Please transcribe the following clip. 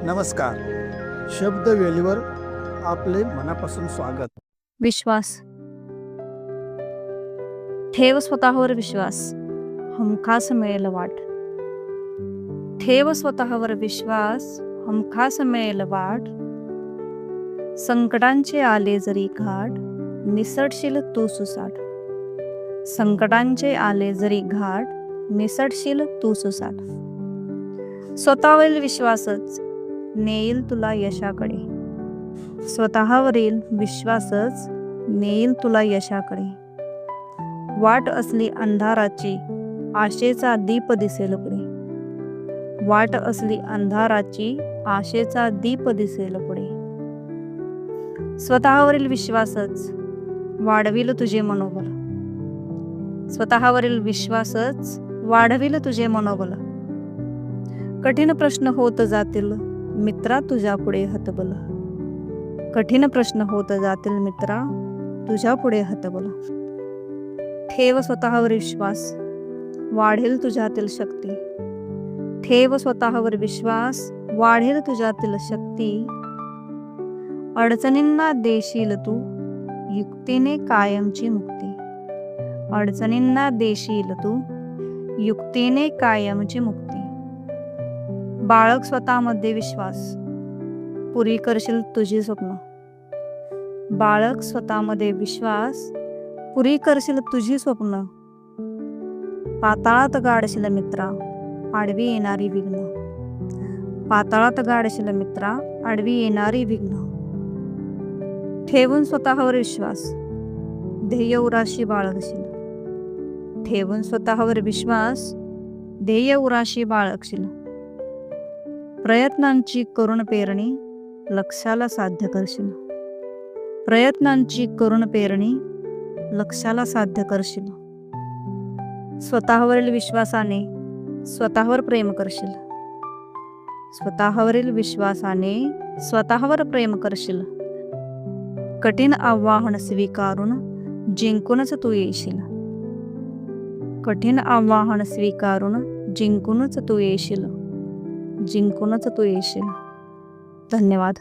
नमस्कार. शब्द वेलीवर आपले मनापासून स्वागत. विश्वास. ठेव स्वतःवर विश्वास, हमखास मिळेल वाट. ठेव स्वतःवर विश्वास, हमखास मिळेल वाट. संकटांचे आले जरी घाट, निसटशील तू सुसाट. संकटांचे आले जरी घाट, निसटशील तू सुसाट. स्वतःवरील विश्वासच नेईल तुला यशाकडे. स्वतःवरील विश्वासच नेईल तुला यशाकडे. वाट असली अंधाराची, आशेचा दीप दिसेल पुढे. वाट असली अंधाराची, आशेचा दीप दिसेल पुढे. स्वतःवरील विश्वासच वाढविल तुझे मनोबल. स्वतःवरील विश्वासच वाढविल तुझे मनोबल. कठीण प्रश्न होत जातील मित्रा तुझ्या पुढे हतबल. कठीण प्रश्न होत जातील मित्रा तुझ्या पुढे हतबल. ठेव स्वतःवर विश्वास, वाढेल तुझ्यातील शक्ती. ठेव स्वतःवर विश्वास, वाढेल तुझ्यातील शक्ती. अडचणींना देशील तू युक्तीने कायमची मुक्ती. अडचणींना देशील तू युक्तीने कायमची मुक्ती. बाळग स्वतःमध्ये विश्वास, पुरी करशील तुझी स्वप्न. बाळग स्वतःमध्ये विश्वास, पुरी करशील तुझी स्वप्न. पाताळात गाडशील मित्रा आडवी येणारी विघ्न. पाताळात गाडशील मित्रा आडवी येणारी विघ्न. ठेवून स्वतःवर विश्वास, ध्येय उराशी बाळगशील. ठेवून स्वतःवर विश्वास, ध्येय उराशी बाळगशील. प्रयत्नांची करुण पेरणी लक्ष्याला साध्य करशील. प्रयत्नांची करुण पेरणी लक्ष्याला साध्य करशील. स्वतःवरील विश्वासाने स्वतःवर प्रेम करशील. स्वतःवरील विश्वासाने स्वतःवर प्रेम करशील. कठीण आव्हान स्वीकारून जिंकूनच तू येशील. कठीण आव्हान स्वीकारून जिंकूनच तू येशील. जिंकूनच तू येशील. धन्यवाद.